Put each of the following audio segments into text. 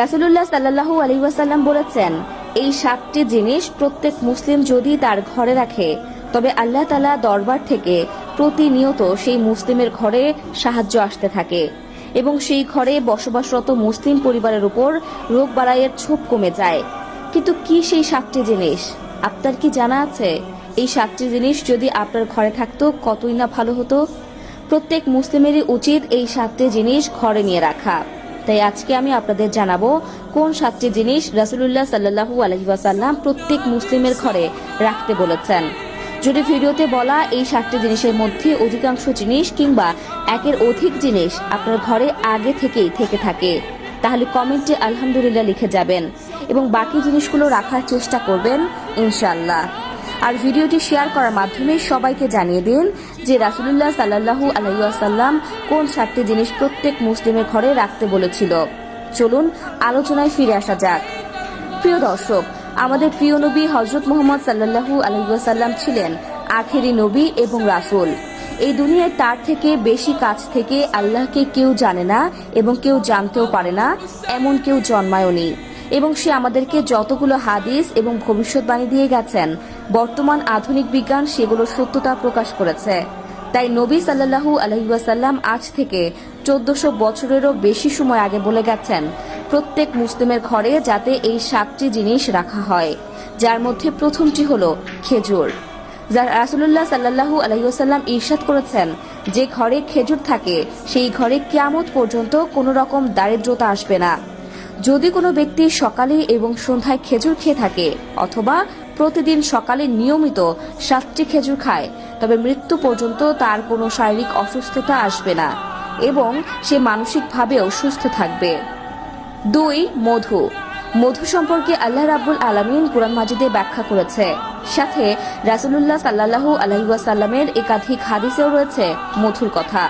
রাসূলুল্লাহ সাল্লাল্লাহু আলাইহি ওয়াসাল্লাম বলেছেন, এই 7টি জিনিস প্রত্যেক মুসলিম যদি তার ঘরে রাখে তবে আল্লাহ তাআলা দরবার থেকে প্রতিনিয়ত সেই মুসলিমের ঘরে সাহায্য আসতে থাকে এবং সেই ঘরে বসবাসরত মুসলিম পরিবারের উপর রোগ বালাইয়ের ছোপ কমে যায়। কিন্তু কি সেই 7টি জিনিস আপনার কি জানা আছে? এই 7টি জিনিস যদি আপনার ঘরে থাকতো কতই না ভালো হতো। প্রত্যেক মুসলিমেরই উচিত এই 7টি জিনিস ঘরে নিয়ে রাখা। তাই আজকে আমি আপনাদের জানাবো কোন 7টি জিনিস রাসূলুল্লাহ সাল্লাল্লাহু আলাইহি ওয়াসাল্লাম প্রত্যেক মুসলিমের ঘরে রাখতে বলেছেন। যদি ভিডিওতে বলা এই 7টি জিনিসের মধ্যে অধিকাংশ জিনিস কিংবা একের অধিক জিনিস আপনার ঘরে আগে থেকেই থেকে থাকে তাহলে কমেন্টে আলহামদুলিল্লাহ লিখে যাবেন এবং বাকি জিনিসগুলো রাখার চেষ্টা করবেন ইনশাআল্লাহ। আর ভিডিওটি শেয়ার করার মাধ্যমে সবাইকে জানিয়ে দিন যে রাসূলুল্লাহ সাল্লাল্লাহু আলাইহি ওয়াসাল্লাম কোন 7টি জিনিস প্রত্যেক মুসলিমের ঘরে রাখতে বলেছিল। চলুন আলোচনায় ফিরে আসা যাক। প্রিয় দর্শক, আমাদের প্রিয় নবী হযরত মুহাম্মদ সাল্লাল্লাহু আলাইহি ওয়াসাল্লাম ছিলেন আখেরি নবী এবং রাসূল। এই দুনিয়ায় তার থেকে বেশি কাছ থেকে আল্লাহকে কেউ জানে না এবং কেউ জানতেও পারে না, এমন কেউ জন্মায়নি। এবং সে আমাদেরকে যতগুলো হাদিস এবং ভবিষ্যৎবাণী দিয়ে গেছেন, বর্তমান আধুনিক বিজ্ঞান সেগুলোর সত্যতা প্রকাশ করেছে। তাই নবী সাল্লাল্লাহু আলাইহি ওয়াসাল্লাম আজ থেকে 1400 বছরেরও বেশি সময় আগে বলে গেছেন প্রত্যেক মুসলিমের ঘরে যাতে এই 7টি জিনিস রাখা হয়, যার মধ্যে প্রথমটি হলো খেজুর। যার রাসূলুল্লাহ সাল্লাল্লাহু আলাইহি ওয়াসাল্লাম ইরশাদ করেছেন, যে ঘরে খেজুর থাকে সেই ঘরে কিয়ামত পর্যন্ত কোনো রকম দারিদ্রতা আসবে না। যদি কোনো ব্যক্তি সকালে এবং সন্ধ্যায় খেজুর খেয়ে থাকে অথবা প্রতিদিন সকালে নিয়মিত 7টি খেজুর খায় তবে মৃত্যু পর্যন্ত তার কোনো শারীরিক অসুস্থতা আসবে না এবং সে মানসিকভাবেও সুস্থ থাকবে। 2. মধু। মধু সম্পর্কে আল্লাহ রাব্বুল আলামিন কুরআন মাজিদে ব্যাখ্যা করেছে। সাথে রাসূলুল্লাহ সাল্লাল্লাহু আলাইহি ওয়াসাল্লামের একাধিক হাদিসেও রয়েছে মধুর কথা।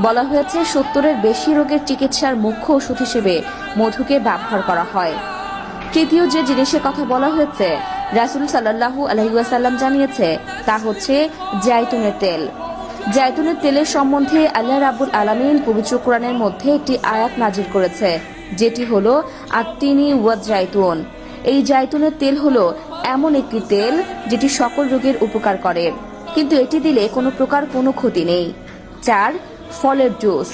বলা হয়েছে 70-এর বেশি রোগের চিকিৎসার মুখ্য ওষুধ হিসেবে মধুকে ব্যবহার করা হয়। তৃতীয় যে জিনিসের কথা বলা হয়েছে রাসূল সাল্লাল্লাহু আলাইহি ওয়াসাল্লাম জানিয়েছে তা হচ্ছে জাইতুনের তেল। জাইতুনের তেলের সম্বন্ধে আল্লাহ রাব্বুল আলামিন পবিত্র কোরআনের মধ্যে একটি আয়াত নাজিল করেছে, যেটি হলো আত-তিনি ওয়াজ জাইতুন। এই জাইতুনের তেল হলো এমন একটি তেল যেটি সকল রোগের উপকার করে, কিন্তু এটি দিলে কোনো প্রকার কোনো ক্ষতি নেই। 4. ফলের জুস।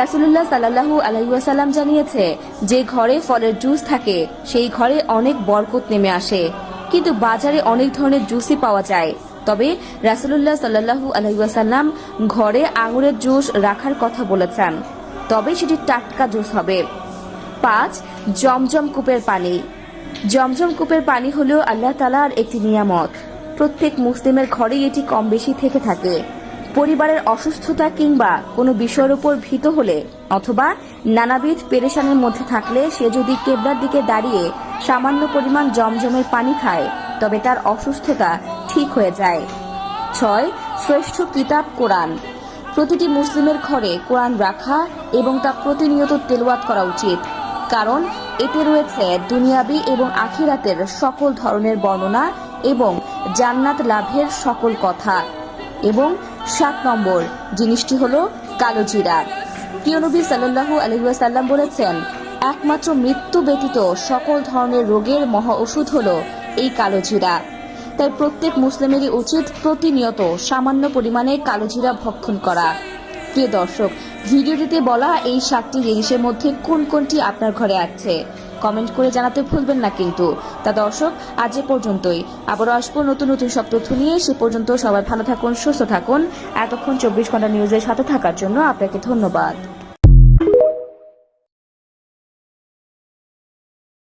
রাসূলুল্লাহ সাল্লাল্লাহু আলাইহি ওয়াসাল্লাম জানিয়েছে যে ঘরে ফলের জুস থাকে সেই ঘরে অনেক বরকত নেমে আসে। কিন্তু বাজারে অনেক ধরনের জুসই পাওয়া যায়, তবে রাসূলুল্লাহ সাল্লাল্লাহু আলাইহি ওয়াসাল্লাম ঘরে আঙুরের জুস রাখার কথা বলেছেন, তবে সেটি টাটকা জুস হবে। 5. জমজম কূপের পানি। জমজম কূপের পানি হলো আল্লাহ তাআলার একটি নিয়ামত। প্রত্যেক মুসলিমের ঘরেই এটি কম বেশি থেকে থাকে। পরিবারের অসুস্থতা কিংবা কোনো বিষয়ের উপর ভীত হলে অথবা নানাবিধ পেরেশানির মধ্যে থাকলে সে যদি কিবলার দিকে দাঁড়িয়ে সামান্য পরিমাণ জমজমের পানি খায় তবে তার অসুস্থতা ঠিক হয়ে যায়। 6. শ্রেষ্ঠ কিতাব কোরআন। প্রতিটি মুসলিমের ঘরে কোরআন রাখা এবং তা প্রতিনিয়ত তেলাওয়াত করা উচিত, কারণ এতে রয়েছে দুনিয়াবি এবং আখিরাতের সকল ধরনের বর্ণনা এবং জান্নাত লাভের সকল কথা। এবং 7 নম্বর জিনিসটি হলো কালো জিরা। প্রিয় নবী সাল্লাল্লাহু আলাইহি ওয়াসাল্লাম বলেছেন, একমাত্র মৃত্যু ব্যতীত সকল ধরনের রোগের মহা ওষুধ হলো এই কালো জিরা। তাই প্রত্যেক মুসলিমেরই উচিত প্রতিনিয়ত সামান্য পরিমাণে কালো জিরা ভক্ষণ করা। প্রিয় দর্শক, ভিডিওটিতে বলা এই 7টি জিনিসের মধ্যে কোন কোনটি আপনার ঘরে আছে কমেন্ট করে জানাতে ভুলবেন না কিন্তু। তা দর্শক, আজ এ পর্যন্তই। আবারও আসবো নতুন নতুন সব তথ্য নিয়ে। সে পর্যন্ত সবাই ভালো থাকুন, সুস্থ থাকুন। এতক্ষণ 24 ঘন্টা নিউজের সাথে থাকার জন্য আপনাকে ধন্যবাদ।